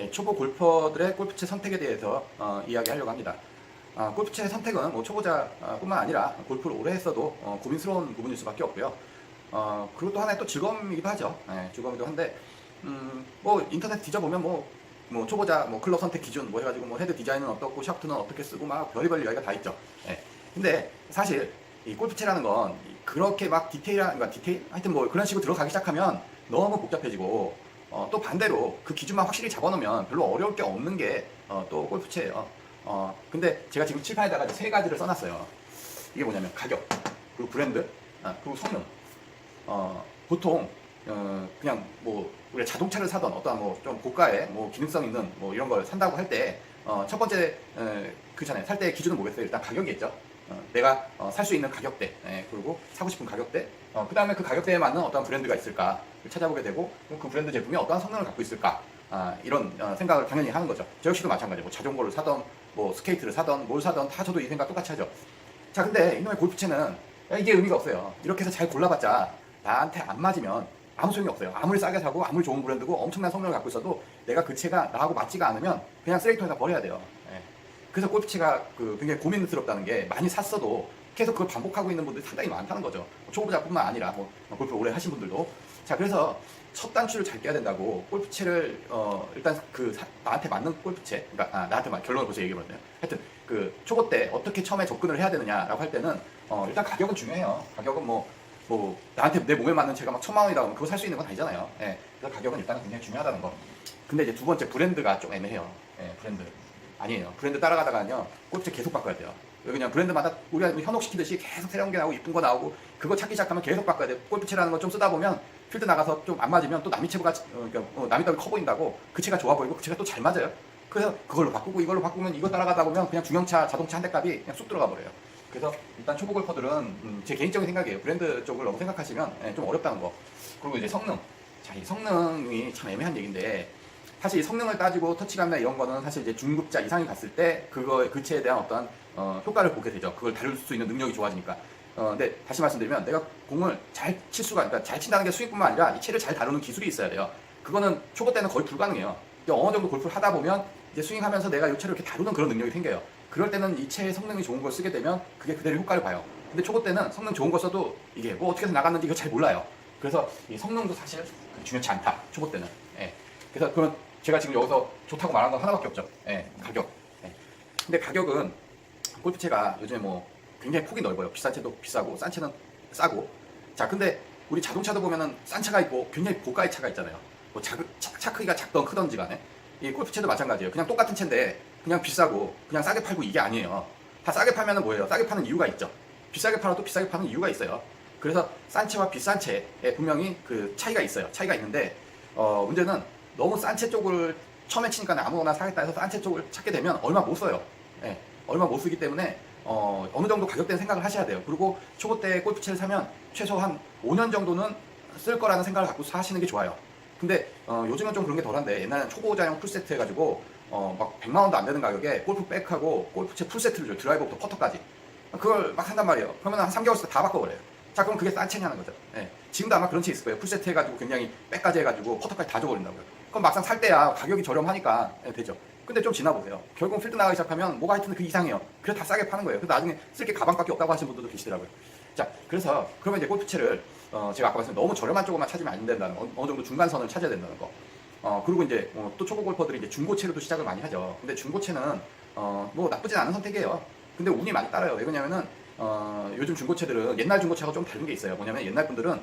초보 골퍼들의 골프채 선택에 대해서 이야기하려고 합니다. 골프채 선택은 뭐 초보자뿐만 아니라 골프를 오래 했어도 고민스러운 부분일 수밖에 없고요. 그리고 또 하나의 또 즐거움이기도 하죠. 즐거움이기도 한데 뭐 인터넷 뒤져보면 뭐 초보자 뭐 클럽 선택 기준 뭐 해가지고 뭐 헤드 디자인은 어떻고 샤프트는 어떻게 쓰고 막 별의별 이야기가 다 있죠. 근데 사실 이 골프채라는 건 그렇게 막 하여튼 뭐 그런 식으로 들어가기 시작하면 너무 복잡해지고 또 반대로 그 기준만 확실히 잡아놓으면 별로 어려울 게 없는 게 또 골프채예요. 근데 제가 지금 칠판에다가 세 가지를 써놨어요. 이게 뭐냐면 가격, 그리고 브랜드, 그리고 성능. 보통 그냥 뭐 우리가 자동차를 사던 어떠한 뭐 좀 고가의 뭐 기능성 있는 뭐 이런 걸 산다고 할 때 첫 번째 그잖아요. 살 때 기준은 뭐겠어요? 일단 가격이겠죠. 내가 살 수 있는 가격대, 그리고 사고 싶은 가격대, 그 다음에 그 가격대에 맞는 어떠한 브랜드가 있을까 찾아보게 되고, 그 브랜드 제품이 어떠한 성능을 갖고 있을까, 이런 생각을 당연히 하는 거죠. 저 역시도 마찬가지고 뭐 자전거를 사던 뭐 스케이트를 사던 뭘 사던 다 저도 이 생각 똑같이 하죠. 자, 근데 이놈의 골프채는 이게 의미가 없어요. 이렇게 해서 잘 골라봤자 나한테 안 맞으면 아무 소용이 없어요. 아무리 싸게 사고 아무리 좋은 브랜드고 엄청난 성능을 갖고 있어도 내가 그 채가 나하고 맞지가 않으면 그냥 쓰레기통에다 버려야 돼요. 그래서 골프채가 굉장히 고민스럽다는 게, 많이 샀어도 계속 그걸 반복하고 있는 분들이 상당히 많다는 거죠. 초보자뿐만 아니라 뭐 골프를 오래 하신 분들도. 자, 그래서 첫 단추를 잘 깨야 된다고 골프채를 일단 나한테 맞는 골프채, 그러니까 나한테만 결론을 벌써 얘기해버렸네요. 하여튼 그 초보 때 어떻게 처음에 접근을 해야 되느냐라고 할 때는 일단 가격은 중요해요. 가격은 뭐 나한테 내 몸에 맞는 채가 막 1,000만 원이다 그러면 그거 살 수 있는 건 아니잖아요. 그래서 가격은 일단 굉장히 중요하다는 거. 근데 이제 두 번째, 브랜드가 좀 애매해요. 브랜드 아니에요. 브랜드 따라가다가요 골프채 계속 바꿔야 돼요. 그냥 브랜드마다 우리가 현혹시키듯이 계속 새로운 게 나오고 이쁜 거 나오고 그거 찾기 시작하면 계속 바꿔야 돼요. 골프채라는 거 좀 쓰다 보면 필드 나가서 좀 안 맞으면 또 남이 채가 남이 더커 보인다고 그 채가 좋아 보이고 그 채가 또 잘 맞아요. 그래서 그걸로 바꾸고 이걸로 바꾸면 이거 따라가다 보면 그냥 중형차 자동차 한 대 값이 그냥 쑥 들어가 버려요. 그래서 일단 초보 골퍼들은 제 개인적인 생각이에요. 브랜드 쪽을 너무 생각하시면 좀 어렵다는 거. 그리고 이제 성능. 자, 이 성능이 참 애매한 얘기인데, 사실 이 성능을 따지고 터치감이나 이런 거는 사실 이제 중급자 이상이 갔을 때 그 채에 대한 어떤 효과를 보게 되죠. 그걸 다룰 수 있는 능력이 좋아지니까. 근데 다시 말씀드리면 내가 공을 잘 칠 수가, 그러니까 잘 친다는 게 스윙뿐만 아니라 이 채를 잘 다루는 기술이 있어야 돼요. 그거는 초보 때는 거의 불가능해요. 어느 정도 골프를 하다 보면 이제 스윙하면서 내가 이 채를 이렇게 다루는 그런 능력이 생겨요. 그럴 때는 이 채의 성능이 좋은 걸 쓰게 되면 그게 그대로 효과를 봐요. 근데 초보 때는 성능 좋은 거 써도 이게 뭐 어떻게 해서 나갔는지 이거 잘 몰라요. 그래서 이 성능도 사실 중요치 않다, 초보 때는. 그래서 그런 제가 지금 여기서 좋다고 말한 건 하나밖에 없죠. 가격. 근데 가격은 골프채가 요즘에 뭐 굉장히 폭이 넓어요. 비싼 채도 비싸고 싼 채는 싸고. 자, 근데 우리 자동차도 보면은 싼 차가 있고 굉장히 고가의 차가 있잖아요. 뭐 차 크기가 작던 크던지 간에. 이 골프채도 마찬가지예요. 그냥 똑같은 채인데 그냥 비싸고 그냥 싸게 팔고 이게 아니에요. 다 싸게 팔면은 뭐예요? 싸게 파는 이유가 있죠. 비싸게 팔아도 비싸게 파는 이유가 있어요. 그래서 싼 채와 비싼 채에 분명히 그 차이가 있어요. 차이가 있는데 문제는 너무 싼 채 쪽을 처음에 치니까 아무거나 사겠다 해서 싼 채 쪽을 찾게 되면 얼마 못 써요. 얼마 못 쓰기 때문에 어느 정도 가격대는 생각을 하셔야 돼요. 그리고 초보 때 골프채를 사면 최소 한 5년 정도는 쓸 거라는 생각을 갖고 사시는 게 좋아요. 근데 요즘은 좀 그런 게 덜한데, 옛날에는 초보자용 풀세트 해가지고 막 100만 원도 안 되는 가격에 골프백하고 골프채 풀세트를 줘요. 드라이버부터 퍼터까지. 그걸 막 산단 말이에요. 그러면 한 3개월 있다 다 바꿔버려요. 자, 그럼 그게 싼 채냐는 거죠. 지금도 아마 그런 채 있을 거예요. 풀세트 해가지고 굉장히 백까지 해가지고 퍼터까지 다 줘버린다고요. 그럼 막상 살 때야 가격이 저렴하니까 되죠. 근데 좀 지나보세요. 결국 필드 나가기 시작하면 뭐가 하여튼 그 이상해요. 그래서 다 싸게 파는 거예요. 그래서 나중에 쓸 게 가방밖에 없다고 하시는 분들도 계시더라고요. 자, 그래서 그러면 이제 골프채를 제가 아까 말씀드린 너무 저렴한 쪽만 찾으면 안 된다는 거, 어느 정도 중간선을 찾아야 된다는 거. 그리고 이제 또 초보 골퍼들이 이제 중고채로도 시작을 많이 하죠. 근데 중고채는 뭐 나쁘진 않은 선택이에요. 근데 운이 많이 따라요. 왜 그러냐면은 요즘 중고채들은 옛날 중고차가 좀 다른 게 있어요. 뭐냐면 옛날 분들은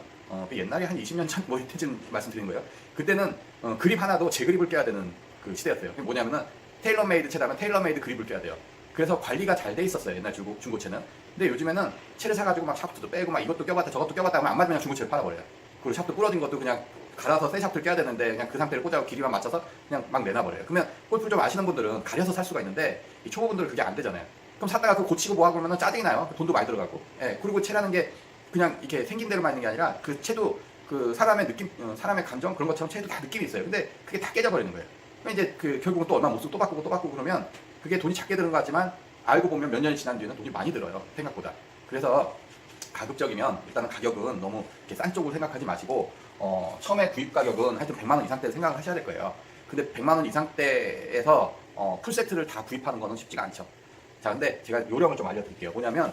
그 옛날에 한 20년 전 뭐 이때쯤 말씀드리는 거예요. 그때는 그립 하나도 제 그립을 껴야 되는 그 시대였어요. 그게 뭐냐면은 테일러메이드 채라면 테일러메이드 그립을 껴야 돼요. 그래서 관리가 잘 돼 있었어요, 옛날 중고채는. 근데 요즘에는 채를 사가지고 막 샤프트도 빼고 막 이것도 껴봤다 저것도 껴봤다 하면 안 맞으면 중고채를 팔아버려요. 그리고 샤프트 부러진 것도 그냥 갈아서 새 샤프트를 껴야 되는데 그냥 그 상태를 꽂아서 길이만 맞춰서 그냥 막 내놔버려요. 그러면 골프 좀 아시는 분들은 가려서 살 수가 있는데 이 초보분들은 그게 안 되잖아요. 그럼 샀다가 그거 고치고 뭐하고 그러면 짜증이 나요. 돈도 많이 들어가고. 그리고 채라는 게 그냥 이렇게 생긴 대로만 있는 게 아니라 그 채도 그 사람의 느낌, 사람의 감정 그런 것처럼 채도 다 느낌이 있어요. 근데 그게 다 깨져버리는 거예요. 그럼 이제 결국은 또 얼마 못 쓰고 또 바꾸고 그러면 그게 돈이 작게 드는 것 같지만 알고 보면 몇 년이 지난 뒤에는 돈이 많이 들어요. 생각보다. 그래서 가급적이면 일단은 가격은 너무 이렇게 싼 쪽으로 생각하지 마시고 처음에 구입 가격은 하여튼 100만 원 이상대 생각을 하셔야 될 거예요. 근데 100만 원 이상대에서 풀세트를 다 구입하는 거는 쉽지가 않죠. 자, 근데 제가 요령을 좀 알려드릴게요. 뭐냐면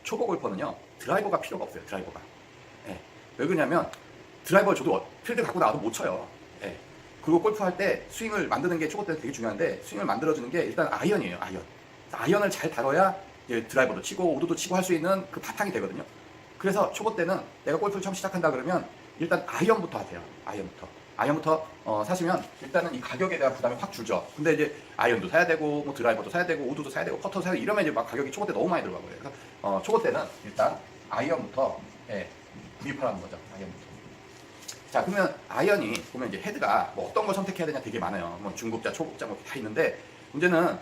초보 골퍼는요 드라이버가 필요가 없어요. 드라이버가. 예. 왜 그러냐면 드라이버를 저도 필드 갖고 나와도 못 쳐요. 예. 그리고 골프할 때 스윙을 만드는 게 초보 때는 되게 중요한데, 스윙을 만들어주는 게 일단 아이언이에요. 아이언. 아이언을 잘 다뤄야 이제 드라이버도 치고 우드도 치고 할 수 있는 그 바탕이 되거든요. 그래서 초보 때는 내가 골프를 처음 시작한다 그러면 일단 아이언부터 하세요. 아이언부터 사시면 일단은 이 가격에 대한 부담이 확 줄죠. 근데 이제 아이언도 사야 되고 뭐 드라이버도 사야 되고 우드도 사야 되고 퍼터도 사야 되고 이러면 이제 막 가격이 초보 때 너무 많이 들어가고요. 그래서 초보 때는 일단 아이언부터 구입하라는 거죠. 아이언부터. 자, 그러면 아이언이 보면 이제 헤드가 뭐 어떤 걸 선택해야 되냐 되게 많아요. 뭐 중급자, 초급자 뭐 다 있는데, 문제는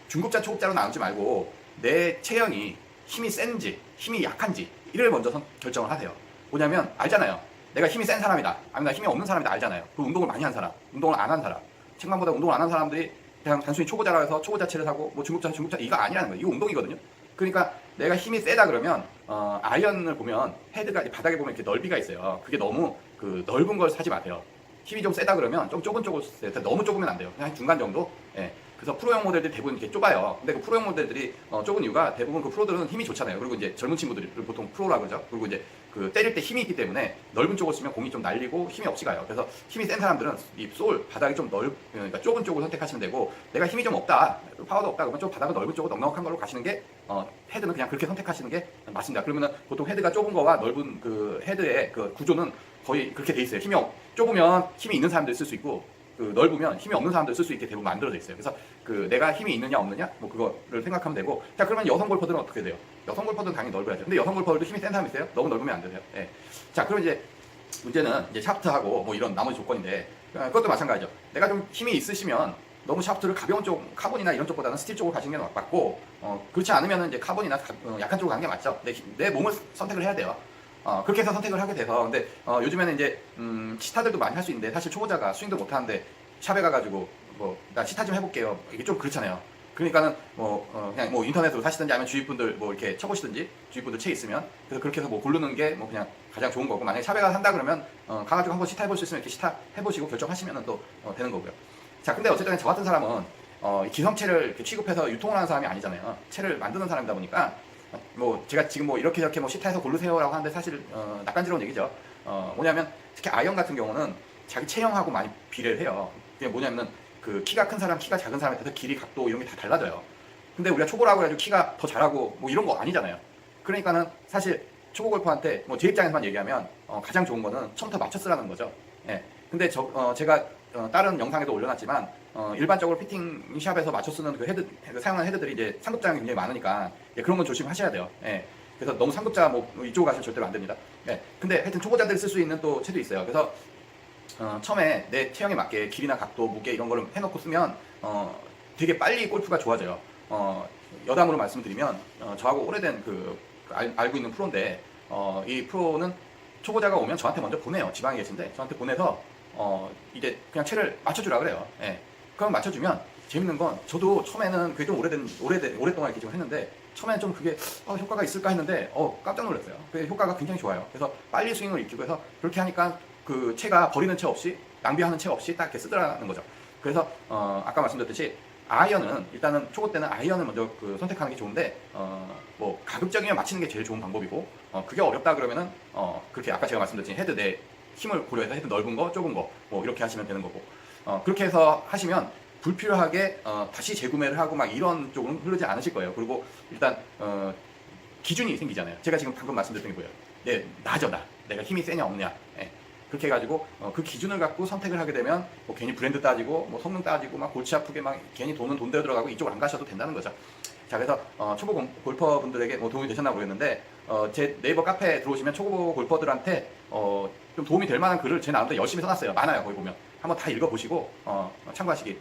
중급자, 초급자로 나누지 말고 내 체형이 힘이 센지 힘이 약한지 이를 먼저 결정을 하세요. 뭐냐면 알잖아요. 내가 힘이 센 사람이다, 아니면 힘이 없는 사람이다 알잖아요. 그 운동을 많이 한 사람, 운동을 안 한 사람, 책망보다 운동을 안 한 사람들이 그냥 단순히 초보자라 해서 초보자체를 사고 뭐 중급자 이거 아니라는 거예요. 이거 운동이거든요. 그러니까 내가 힘이 세다 그러면 아이언을 보면 헤드가 바닥에 보면 이렇게 넓이가 있어요. 그게 너무 그 넓은 걸 사지 마세요. 힘이 좀 세다 그러면 좀 좁은 쪽을 쓰세요. 너무 좁으면 안 돼요. 그냥 중간 정도. 예. 그래서 프로용 모델들이 대부분 이렇게 좁아요. 근데 그 프로용 모델들이 좁은 이유가 대부분 그 프로들은 힘이 좋잖아요. 그리고 이제 젊은 친구들이 보통 프로라 그러죠. 그리고 이제 그 때릴 때 힘이 있기 때문에 넓은 쪽을 쓰면 공이 좀 날리고 힘이 없이 가요. 그래서 힘이 센 사람들은 이 솔 바닥이 좀 그러니까 좁은 쪽을 선택하시면 되고, 내가 힘이 좀 없다, 파워도 없다 그러면 좀 바닥은 넓은 쪽으로 넉넉한 걸로 가시는 게 헤드는 그냥 그렇게 선택하시는 게 맞습니다. 그러면은 보통 헤드가 좁은 거와 넓은 그 헤드의 그 구조는 거의 그렇게 돼 있어요. 좁으면 힘이 있는 사람들이 쓸 수 있고, 그 넓으면 힘이 없는 사람들 쓸 수 있게 대부분 만들어져 있어요. 그래서 그 내가 힘이 있느냐 없느냐 뭐 그거를 생각하면 되고. 자, 그러면 여성 골퍼들은 어떻게 돼요? 여성 골퍼들은 당연히 넓어야죠. 근데 여성 골퍼들도 힘이 센 사람 있어요? 너무 넓으면 안 되세요. 예. 자, 그럼 이제 문제는 이제 샤프트하고 뭐 이런 나머지 조건인데, 그것도 마찬가지죠. 내가 좀 힘이 있으시면 너무 샤프트를 가벼운 쪽, 카본이나 이런 쪽보다는 스틸 쪽으로 가시는 게 맞고, 그렇지 않으면 이제 카본이나 약한 쪽으로 가는 게 맞죠. 내 몸을 선택을 해야 돼요. 그렇게 해서 선택을 하게 돼서. 근데 요즘에는 이제 시타들도 많이 할 수 있는데, 사실 초보자가 스윙도 못 하는데 샵에 가가지고 뭐 나 시타 좀 해볼게요, 이게 좀 그렇잖아요. 그러니까는 그냥 뭐 인터넷으로 사시든지 아니면 주위분들 뭐 이렇게 쳐보시든지, 주위분들 채 있으면. 그래서 그렇게 해서 뭐 고르는 게 뭐 그냥 가장 좋은 거고, 만약에 샵에 가서 한다 그러면 가가지고 한번 시타 해볼 수 있으면 이렇게 시타 해보시고 결정하시면 또 되는 거고요. 자, 근데 어쨌든 저 같은 사람은 기성체를 이렇게 취급해서 유통을 하는 사람이 아니잖아요. 채를 만드는 사람이다 보니까 뭐 제가 지금 뭐 이렇게 저렇게 뭐 시타해서 고르세요라고 하는데 사실 낯간지러운 얘기죠. 뭐냐면 특히 아이언 같은 경우는 자기 체형하고 많이 비례를 해요. 그게 뭐냐면은 그 키가 큰 사람, 키가 작은 사람에 따라서 길이, 각도 이런 게 다 달라져요. 근데 우리가 초보라고 해가지고 키가 더 잘하고 뭐 이런 거 아니잖아요. 그러니까는 사실 초보 골퍼한테 뭐 제 입장에서만 얘기하면 가장 좋은 거는 처음부터 맞춰 쓰라는 거죠. 예. 근데 제가 다른 영상에도 올려놨지만 일반적으로 피팅샵에서 맞춰 쓰는 그 사용하는 헤드들이 이제 상급자가 굉장히 많으니까 그런 건 조심하셔야 돼요. 예. 그래서 너무 상급자 뭐 이쪽으로 가시면 절대로 안 됩니다. 예. 근데 하여튼 초보자들이 쓸 수 있는 또 채도 있어요. 그래서 처음에 내 체형에 맞게 길이나 각도, 무게 이런 거를 해놓고 쓰면 되게 빨리 골프가 좋아져요. 여담으로 말씀드리면 저하고 오래된 알고 있는 프로인데, 이 프로는 초보자가 오면 저한테 먼저 보내요. 지방에 계신데 저한테 보내서 이제 그냥 채를 맞춰주라 그래요. 예. 그럼 맞춰주면 재밌는 건, 저도 처음에는 그게 좀 오랫동안 이렇게 지금 했는데, 처음에는 좀 그게 효과가 있을까 했는데 깜짝 놀랐어요. 그 효과가 굉장히 좋아요. 그래서 빨리 스윙을 익히고 해서 그렇게 하니까 그 채가 버리는 채 없이, 낭비하는 채 없이 딱 이렇게 쓰더라는 거죠. 그래서 아까 말씀드렸듯이 아이언은 일단은 초보 때는 아이언을 먼저 선택하는 게 좋은데, 뭐 가급적이면 맞히는 게 제일 좋은 방법이고, 그게 어렵다 그러면은 그렇게 아까 제가 말씀드린 헤드 내 힘을 고려해서 헤드 넓은 거, 좁은 거 뭐 이렇게 하시면 되는 거고, 그렇게 해서 하시면 불필요하게 다시 재구매를 하고 막 이런 쪽은 흐르지 않으실 거예요. 그리고 일단 기준이 생기잖아요. 제가 지금 방금 말씀드렸던 게 뭐예요? 내가 힘이 세냐 없냐. 예. 그렇게 해가지고 그 기준을 갖고 선택을 하게 되면 뭐 괜히 브랜드 따지고 뭐 성능 따지고 막 골치 아프게 막 괜히 돈은 돈대로 들어가고 이쪽을 안 가셔도 된다는 거죠. 자, 그래서 초보 골퍼분들에게 뭐 도움이 되셨나 모르겠는데, 제 네이버 카페에 들어오시면 초보 골퍼들한테 좀 도움이 될 만한 글을 제 나름대로 열심히 써놨어요. 많아요. 거기 보면 한번 다 읽어보시고 참고하시기